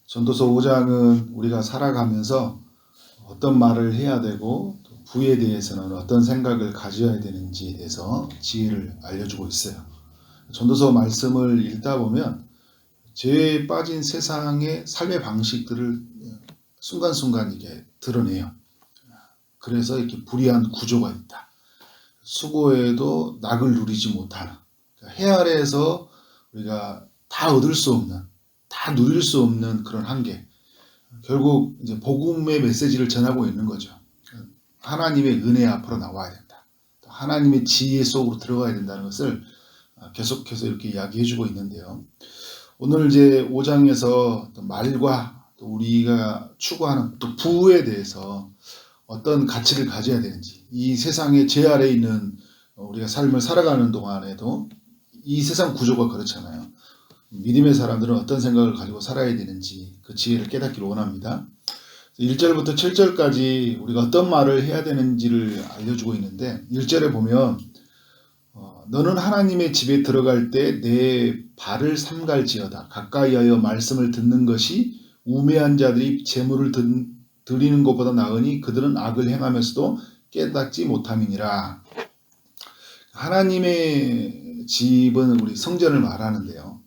전도서 5장은 우리가 살아가면서 어떤 말을 해야 되고 부에 대해서는 어떤 생각을 가져야 되는지에 대해서 지혜를 알려주고 있어요. 전도서 말씀을 읽다 보면 죄에 빠진 세상의 삶의 방식들을 순간순간 이게 드러내요. 그래서 이렇게 불의한 구조가 있다. 수고해도 낙을 누리지 못하는, 해 아래에서 우리가 다 얻을 수 없는, 다 누릴 수 없는 그런 한계. 결국 이제 복음의 메시지를 전하고 있는 거죠. 하나님의 은혜 앞으로 나와야 된다. 하나님의 지혜 속으로 들어가야 된다는 것을 계속해서 이렇게 이야기해주고 있는데요. 오늘 이제 5장에서 말과 또 우리가 추구하는 또 부에 대해서 어떤 가치를 가져야 되는지, 이 세상의 죄 아래에 있는 우리가 삶을 살아가는 동안에도 이 세상 구조가 그렇잖아요. 믿음의 사람들은 어떤 생각을 가지고 살아야 되는지 그 지혜를 깨닫기를 원합니다. 1절부터 7절까지 우리가 어떤 말을 해야 되는지를 알려주고 있는데 1절에 보면 너는 하나님의 집에 들어갈 때 내 발을 삼갈지어다. 가까이하여 말씀을 듣는 것이 우매한 자들이 재물을 드리는 것보다 나으니 그들은 악을 행하면서도 깨닫지 못함이니라. 하나님의 집은 우리 성전을 말하는데요.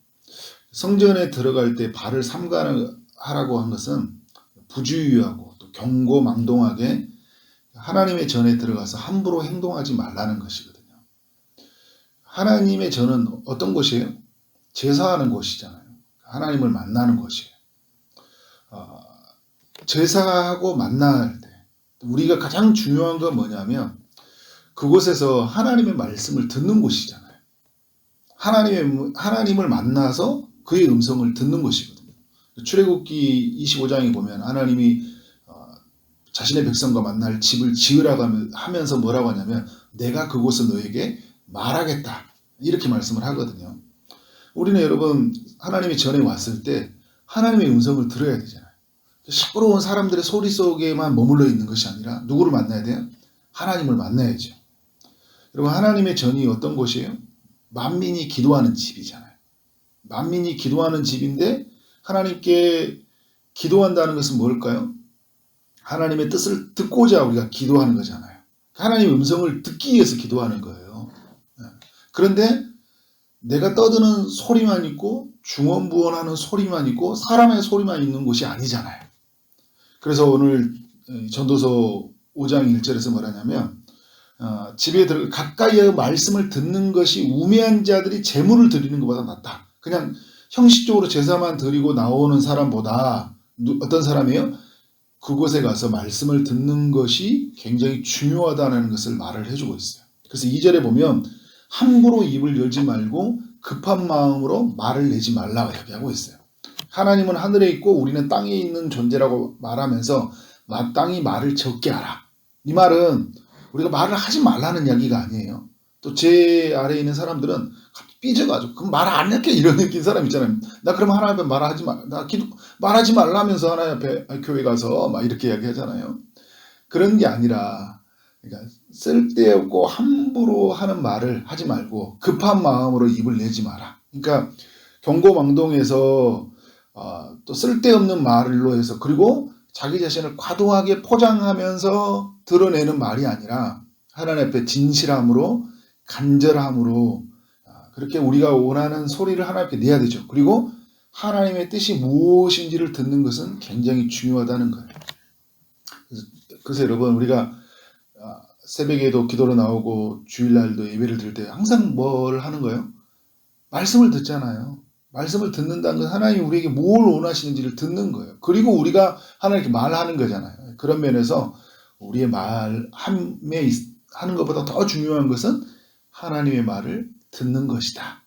성전에 들어갈 때 발을 삼가하라고 한 것은 부주의하고 또 경고망동하게 하나님의 전에 들어가서 함부로 행동하지 말라는 것이거든요. 하나님의 전은 어떤 곳이에요? 제사하는 곳이잖아요. 하나님을 만나는 곳이에요. 제사하고 만날 때 우리가 가장 중요한 건 뭐냐면 그곳에서 하나님의 말씀을 듣는 곳이잖아요. 하나님을 만나서 그의 음성을 듣는 것이거든요. 출애굽기 25장에 보면 하나님이 자신의 백성과 만날 집을 지으라고 하면서 뭐라고 하냐면 내가 그곳을 너에게 말하겠다 이렇게 말씀을 하거든요. 우리는 여러분 하나님이 전에 왔을 때 하나님의 음성을 들어야 되잖아요. 시끄러운 사람들의 소리 속에만 머물러 있는 것이 아니라 누구를 만나야 돼요? 하나님을 만나야죠. 여러분 하나님의 전이 어떤 곳이에요? 만민이 기도하는 집이잖아요. 만민이 기도하는 집인데 하나님께 기도한다는 것은 뭘까요? 하나님의 뜻을 듣고자 우리가 기도하는 거잖아요. 하나님의 음성을 듣기 위해서 기도하는 거예요. 그런데 내가 떠드는 소리만 있고 중언부언하는 소리만 있고 사람의 소리만 있는 곳이 아니잖아요. 그래서 오늘 전도서 5장 1절에서 뭐라냐면 집에 들어 가까이에 말씀을 듣는 것이 우매한 자들이 재물을 드리는 것보다 낫다. 그냥 형식적으로 제사만 드리고 나오는 사람보다 어떤 사람이에요? 그곳에 가서 말씀을 듣는 것이 굉장히 중요하다는 것을 말을 해주고 있어요. 그래서 2절에 보면 함부로 입을 열지 말고 급한 마음으로 말을 내지 말라고 이야기하고 있어요. 하나님은 하늘에 있고 우리는 땅에 있는 존재라고 말하면서 마땅히 말을 적게 하라. 이 말은 우리가 말을 하지 말라는 이야기가 아니에요. 또 제 아래에 있는 사람들은 삐져가지고 그럼 말 안 할게 이런 느낀 사람 있잖아요. 나 그럼 하나님 앞에 말하지 마. 나 말하지 말라면서 하나님 앞에 교회 가서 막 이렇게 이야기하잖아요. 그런 게 아니라 그러니까 쓸데없고 함부로 하는 말을 하지 말고 급한 마음으로 입을 내지 마라. 그러니까 경고망동에서 또 쓸데없는 말로 해서 그리고 자기 자신을 과도하게 포장하면서 드러내는 말이 아니라 하나님 앞에 진실함으로 간절함으로 그렇게 우리가 원하는 소리를 하나님 앞에 내야 되죠. 그리고 하나님의 뜻이 무엇인지를 듣는 것은 굉장히 중요하다는 거예요. 그래서 여러분 우리가 새벽에도 기도로 나오고 주일날도 예배를 드릴 때 항상 뭘 하는 거예요? 말씀을 듣잖아요. 말씀을 듣는다는 건 하나님이 우리에게 뭘 원하시는지를 듣는 거예요. 그리고 우리가 하나님께 말하는 거잖아요. 그런 면에서 우리의 말함에 하는 것보다 더 중요한 것은 하나님의 말을 듣는 것이다.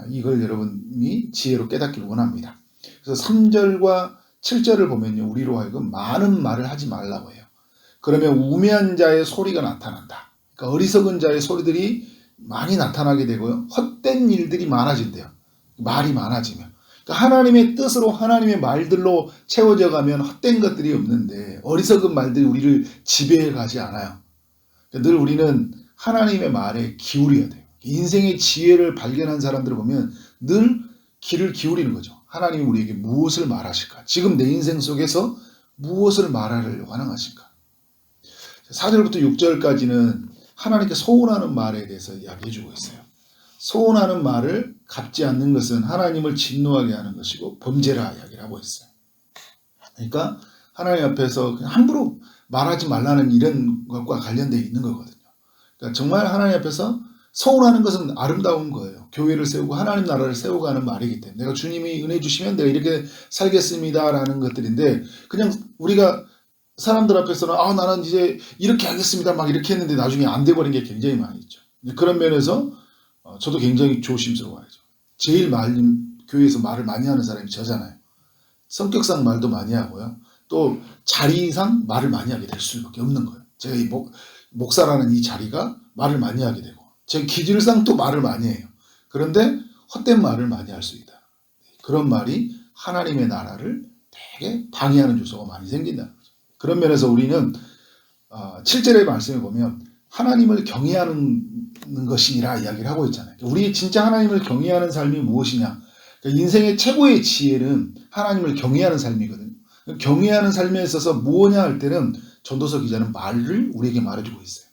이걸 여러분이 지혜로 깨닫기를 원합니다. 그래서 3절과 7절을 보면요. 우리로 하여금 많은 말을 하지 말라고 해요. 그러면 우매한 자의 소리가 나타난다. 그러니까 어리석은 자의 소리들이 많이 나타나게 되고요. 헛된 일들이 많아진대요. 말이 많아지면. 그러니까 하나님의 뜻으로 하나님의 말들로 채워져 가면 헛된 것들이 없는데 어리석은 말들이 우리를 지배해 가지 않아요. 그러니까 늘 우리는 하나님의 말에 기울여야 돼요. 인생의 지혜를 발견한 사람들을 보면 늘 귀를 기울이는 거죠. 하나님이 우리에게 무엇을 말하실까? 지금 내 인생 속에서 무엇을 말하려고 원하실까? 4절부터 6절까지는 하나님께 소원하는 말에 대해서 이야기해주고 있어요. 소원하는 말을 갚지 않는 것은 하나님을 진노하게 하는 것이고 범죄라 이야기를 하고 있어요. 그러니까 하나님 앞에서 그냥 함부로 말하지 말라는 이런 것과 관련되어 있는 거거든요. 그러니까 정말 하나님 앞에서 소원하는 것은 아름다운 거예요. 교회를 세우고 하나님 나라를 세워가는 말이기 때문에 내가 주님이 은혜 주시면 내가 이렇게 살겠습니다라는 것들인데 그냥 우리가 사람들 앞에서는 나는 이제 이렇게 하겠습니다 막 이렇게 했는데 나중에 안 돼버린 게 굉장히 많이 있죠. 그런 면에서 저도 굉장히 조심스러워하죠. 제일 교회에서 말을 많이 하는 사람이 저잖아요. 성격상 말도 많이 하고요. 또 자리상 말을 많이 하게 될 수밖에 없는 거예요. 제가 이 목사라는 이 자리가 말을 많이 하게 되고 제 기질상 또 말을 많이 해요. 그런데 헛된 말을 많이 할 수 있다. 그런 말이 하나님의 나라를 되게 방해하는 요소가 많이 생긴다는 거죠. 그런 면에서 우리는 7절의 말씀에 보면 하나님을 경외하는 것이니라 이야기를 하고 있잖아요. 우리 진짜 하나님을 경외하는 삶이 무엇이냐? 그러니까 인생의 최고의 지혜는 하나님을 경외하는 삶이거든요. 경외하는 삶에 있어서 무엇냐 할 때는 전도서 기자는 말을 우리에게 말해주고 있어요.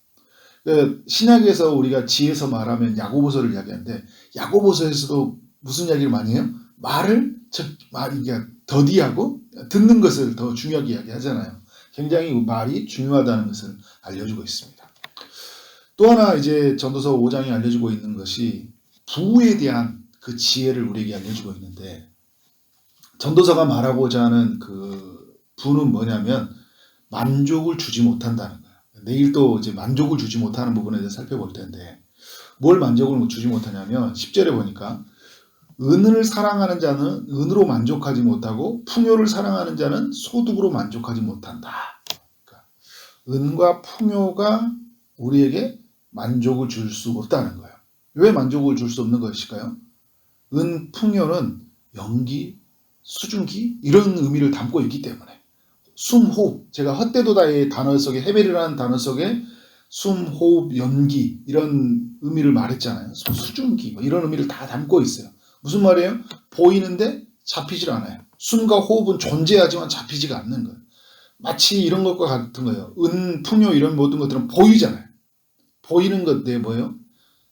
그러니까 신약에서 우리가 지혜서 말하면 야고보서를 이야기하는데 야고보서에서도 무슨 이야기를 많이 해요? 말을 더디하고 듣는 것을 더 중요하게 이야기하잖아요. 굉장히 말이 중요하다는 것을 알려주고 있습니다. 또 하나 이제 전도서 5장이 알려주고 있는 것이 부에 대한 그 지혜를 우리에게 알려주고 있는데 전도서가 말하고자 하는 그 부는 뭐냐면 만족을 주지 못한다는 거예요. 내일 또 이제 만족을 주지 못하는 부분에 대해서 살펴볼 텐데 뭘 만족을 주지 못하냐면 10절에 보니까 은을 사랑하는 자는 은으로 만족하지 못하고 풍요를 사랑하는 자는 소득으로 만족하지 못한다. 그러니까 은과 풍요가 우리에게 만족을 줄 수 없다는 거예요. 왜 만족을 줄 수 없는 것일까요? 은, 풍요는 연기, 수증기 이런 의미를 담고 있기 때문에 숨, 호흡, 제가 헛되도다의 단어 속에 헤벨이라는 단어 속에 숨, 호흡, 연기 이런 의미를 말했잖아요. 수증기 이런 의미를 다 담고 있어요. 무슨 말이에요? 보이는데 잡히질 않아요. 숨과 호흡은 존재하지만 잡히지가 않는 거예요. 마치 이런 것과 같은 거예요. 은, 풍요 이런 모든 것들은 보이잖아요. 보이는 것들 뭐예요?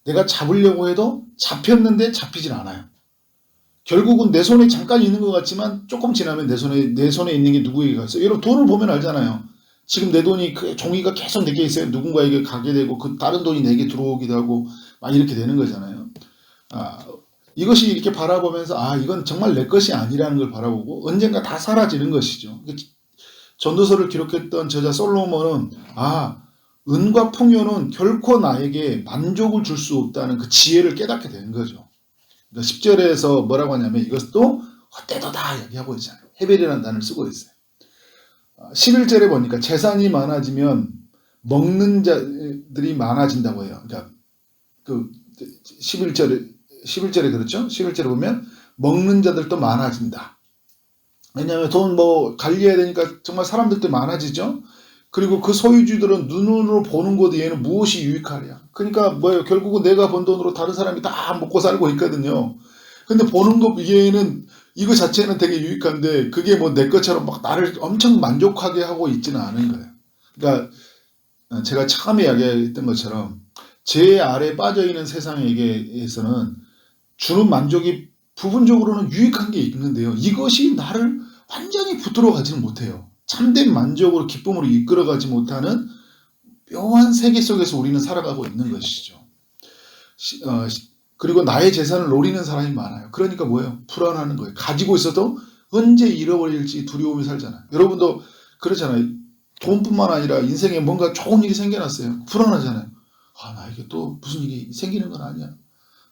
내가 잡으려고 해도 잡혔는데 잡히질 않아요. 결국은 내 손에 잠깐 있는 것 같지만 조금 지나면 내 손에 있는 게 누구에게 있어요? 여러분 돈을 보면 알잖아요. 지금 내 돈이 그 종이가 계속 내게 있어요. 누군가에게 가게 되고 그 다른 돈이 내게 들어오기도 하고 막 이렇게 되는 거잖아요. 이것이 이렇게 바라보면서 이건 정말 내 것이 아니라는 걸 바라보고 언젠가 다 사라지는 것이죠. 전도서를 기록했던 저자 솔로몬은 은과 풍요는 결코 나에게 만족을 줄 수 없다는 그 지혜를 깨닫게 되는 거죠. 그러니까 10절에서 뭐라고 하냐면 이것도 헛되도다 얘기하고 있잖아요. 헤벨이라는 단어를 쓰고 있어요. 11절에 보니까 재산이 많아지면 먹는 자들이 많아진다고 해요. 그러니까 그 11절에 그렇죠? 11절에 보면 먹는 자들도 많아진다. 왜냐하면 돈 관리해야 되니까 정말 사람들도 많아지죠. 그리고 그 소유주들은 눈으로 보는 것 외에는 무엇이 유익하랴. 그러니까 뭐예요? 결국은 내가 번 돈으로 다른 사람이 다 먹고 살고 있거든요. 근데 보는 것 외에는 이거 자체는 되게 유익한데 그게 뭐 내 것처럼 막 나를 엄청 만족하게 하고 있지는 않은 거예요. 그러니까 제가 처음에 이야기했던 것처럼 제 아래 빠져있는 세상에게서는 주는 만족이 부분적으로는 유익한 게 있는데요. 이것이 나를 완전히 붙들어 가지는 못해요. 참된 만족으로 기쁨으로 이끌어가지 못하는 묘한 세계 속에서 우리는 살아가고 있는 것이죠. 그리고 나의 재산을 노리는 사람이 많아요. 그러니까 뭐예요? 불안하는 거예요. 가지고 있어도 언제 잃어버릴지 두려움이 살잖아요. 여러분도 그렇잖아요. 돈뿐만 아니라 인생에 뭔가 좋은 일이 생겨났어요. 불안하잖아요. 나에게 또 무슨 일이 생기는 건 아니야.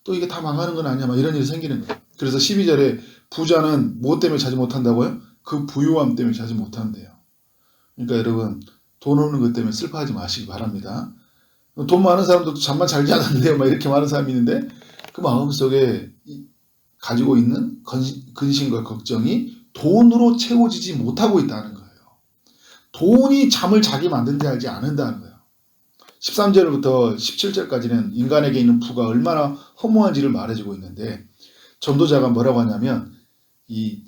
또 이게 다 망하는 건 아니야. 막 이런 일이 생기는 거예요. 그래서 12절에 부자는 무엇 때문에 자지 못한다고요? 그 부유함 때문에 자지 못한대요. 그러니까 여러분 돈 없는 것 때문에 슬퍼하지 마시기 바랍니다. 돈 많은 사람도 잠만 잘 자는데요. 막 이렇게 많은 사람이 있는데 그 마음속에 가지고 있는 근심과 걱정이 돈으로 채워지지 못하고 있다는 거예요. 돈이 잠을 자게 만든지 알지 않는다는 거예요. 13절부터 17절까지는 인간에게 있는 부가 얼마나 허무한지를 말해주고 있는데 전도자가 뭐라고 하냐면 이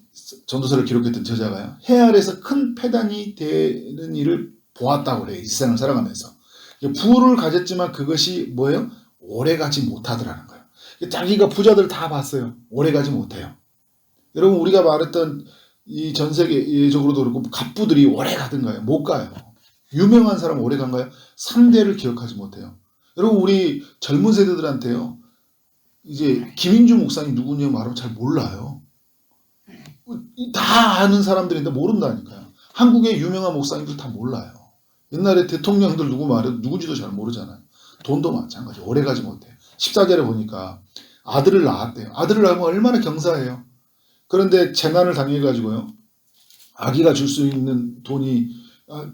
전도서를 기록했던 저자가요. 해 아래서 큰 패단이 되는 일을 보았다고 그래요. 이 세상을 살아가면서. 부를 가졌지만 그것이 뭐예요? 오래가지 못하더라는 거예요. 자기가 부자들 다 봤어요. 오래가지 못해요. 여러분 우리가 말했던 이 전 세계적으로도 그렇고 갑부들이 오래 가든가요? 못 가요. 유명한 사람 오래 간가요? 3대를 기억하지 못해요. 여러분 우리 젊은 세대들한테요. 이제 김인주 목사님 누구냐 말하면 잘 몰라요. 다 아는 사람들인데 모른다니까요. 한국의 유명한 목사님들 다 몰라요. 옛날에 대통령들 누구 말해도 누군지도 잘 모르잖아요. 돈도 마찬가지. 오래 가지 못해요. 14절에 보니까 아들을 낳았대요. 아들을 낳으면 얼마나 경사해요. 그런데 재난을 당해가지고요. 아기가 줄 수 있는 돈이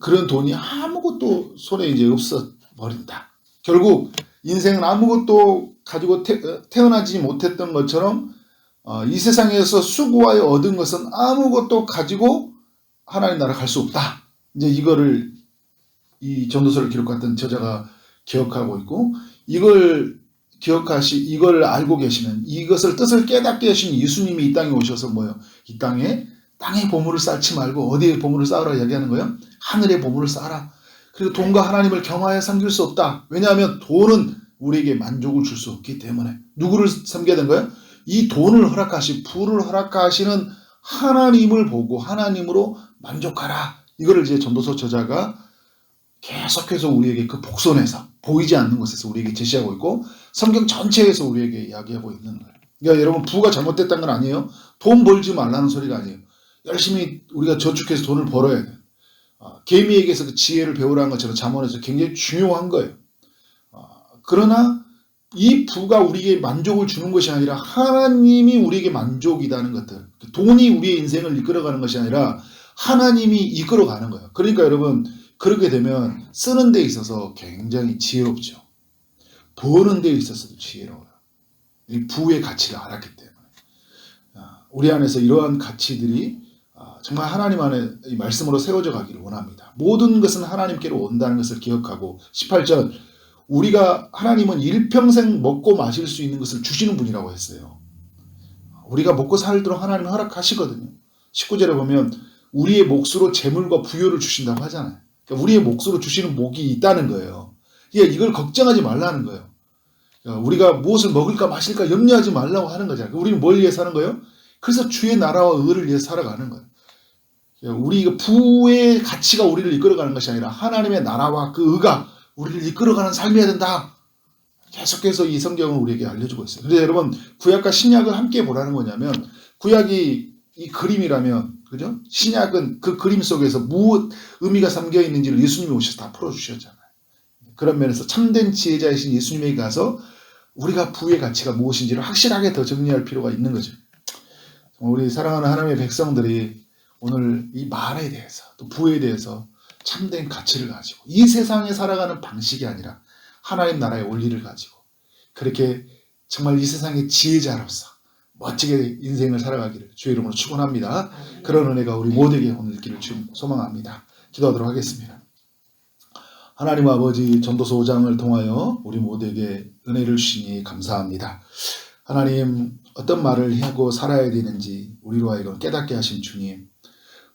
그런 돈이 아무것도 손에 이제 없어 버린다. 결국 인생은 아무것도 가지고 태어나지 못했던 것처럼 이 세상에서 수고하여 얻은 것은 아무것도 가지고 하나님 나라 갈 수 없다. 이제 이거를 이 전도서를 기록했던 저자가 기억하고 있고 이걸 알고 계시면 이것을 뜻을 깨닫게 하신 예수님이 이 땅에 오셔서 뭐요? 이 땅에 보물을 쌓지 말고 어디에 보물을 쌓으라 이야기하는 거예요? 하늘에 보물을 쌓아라. 그리고 돈과 하나님을 겸하여 섬길 수 없다. 왜냐하면 돈은 우리에게 만족을 줄 수 없기 때문에 누구를 섬겨야 되는 거예요? 이 돈을 부를 허락하시는 하나님을 보고 하나님으로 만족하라. 이거를 이제 전도서 저자가 계속해서 우리에게 그 복선에서 보이지 않는 곳에서 우리에게 제시하고 있고 성경 전체에서 우리에게 이야기하고 있는 거예요. 그러니까 여러분 부가 잘못됐다는 건 아니에요. 돈 벌지 말라는 소리가 아니에요. 열심히 우리가 저축해서 돈을 벌어야 돼요. 개미에게서 그 지혜를 배우라는 것처럼 잠언에서 굉장히 중요한 거예요. 그러나 이 부가 우리에게 만족을 주는 것이 아니라 하나님이 우리에게 만족이라는 것들. 돈이 우리의 인생을 이끌어가는 것이 아니라 하나님이 이끌어가는 거예요. 그러니까 여러분 그렇게 되면 쓰는 데 있어서 굉장히 지혜롭죠. 버는 데 있어서도 지혜로워요. 이 부의 가치를 알았기 때문에. 우리 안에서 이러한 가치들이 정말 하나님 안에 이 말씀으로 세워져 가기를 원합니다. 모든 것은 하나님께로 온다는 것을 기억하고 18절 하나님은 일평생 먹고 마실 수 있는 것을 주시는 분이라고 했어요. 우리가 먹고 살도록 하나님은 허락하시거든요. 19절에 보면 우리의 몫으로 재물과 부여를 주신다고 하잖아요. 그러니까 우리의 몫으로 주시는 복이 있다는 거예요. 이걸 걱정하지 말라는 거예요. 우리가 무엇을 먹을까 마실까 염려하지 말라고 하는 거잖아요. 우리는 뭘 위해 사는 거예요? 그래서 주의 나라와 의를 위해 살아가는 거예요. 우리 부의 가치가 우리를 이끌어가는 것이 아니라 하나님의 나라와 그 의가 우리를 이끌어가는 삶이어야 된다. 계속해서 이 성경은 우리에게 알려주고 있어요. 그래서 여러분 구약과 신약을 함께 보라는 거냐면 구약이 이 그림이라면 그죠? 신약은 그 그림 속에서 무엇 의미가 담겨 있는지를 예수님이 오셔서 다 풀어주셨잖아요. 그런 면에서 참된 지혜자이신 예수님에게 가서 우리가 부의 가치가 무엇인지를 확실하게 더 정리할 필요가 있는 거죠. 우리 사랑하는 하나님의 백성들이 오늘 이 말에 대해서 또 부에 대해서 참된 가치를 가지고 이 세상에 살아가는 방식이 아니라 하나님 나라의 원리를 가지고 그렇게 정말 이 세상의 지혜자로서 멋지게 인생을 살아가기를 주의 이름으로 축원합니다. 그런 은혜가 우리 모두에게 오늘 있기를 소망합니다. 기도하도록 하겠습니다. 하나님 아버지 전도서 5장을 통하여 우리 모두에게 은혜를 주시니 감사합니다. 하나님 어떤 말을 하고 살아야 되는지 우리로 하여금 깨닫게 하신 주님,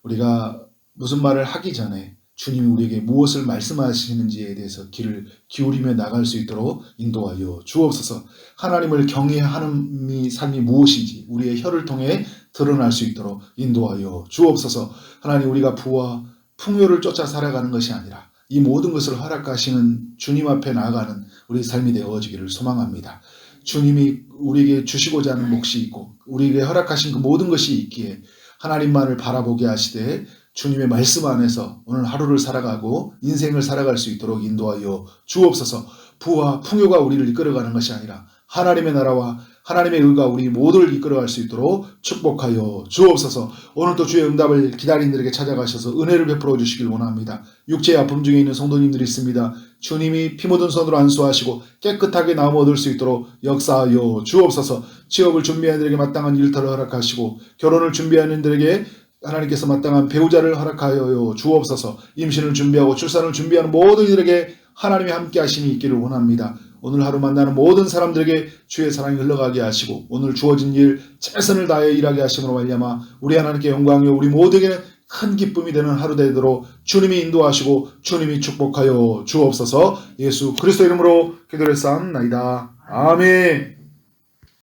우리가 무슨 말을 하기 전에 주님이 우리에게 무엇을 말씀하시는지에 대해서 귀를 기울이며 나갈 수 있도록 인도하여 주옵소서. 하나님을 경외하는 삶이 무엇인지 우리의 혀를 통해 드러날 수 있도록 인도하여 주옵소서. 하나님 우리가 부와 풍요를 쫓아 살아가는 것이 아니라 이 모든 것을 허락하시는 주님 앞에 나아가는 우리 삶이 되어지기를 소망합니다. 주님이 우리에게 주시고자 하는 몫이 있고 우리에게 허락하신 그 모든 것이 있기에 하나님만을 바라보게 하시되 주님의 말씀 안에서 오늘 하루를 살아가고 인생을 살아갈 수 있도록 인도하여 주옵소서. 부와 풍요가 우리를 이끌어가는 것이 아니라 하나님의 나라와 하나님의 의가 우리 모두를 이끌어갈 수 있도록 축복하여 주옵소서. 오늘도 주의 응답을 기다리는 이들에게 찾아가셔서 은혜를 베풀어 주시길 원합니다. 육체의 아픔 중에 있는 성도님들이 있습니다. 주님이 피 묻은 손으로 안수하시고 깨끗하게 나음 얻을 수 있도록 역사하여 주옵소서. 취업을 준비하는 이들에게 마땅한 일터를 허락하시고 결혼을 준비하는 이들에게 하나님께서 마땅한 배우자를 허락하여 주옵소서. 임신을 준비하고 출산을 준비하는 모든 이들에게 하나님의 함께 하심이 있기를 원합니다. 오늘 하루 만나는 모든 사람들에게 주의 사랑이 흘러가게 하시고 오늘 주어진 일 최선을 다해 일하게 하심으로 말미암아 우리 하나님께 영광이요 우리 모두에게는 큰 기쁨이 되는 하루 되도록 주님이 인도하시고 주님이 축복하여 주옵소서. 예수 그리스도 이름으로 기도를 쌓옵나이다. 아멘.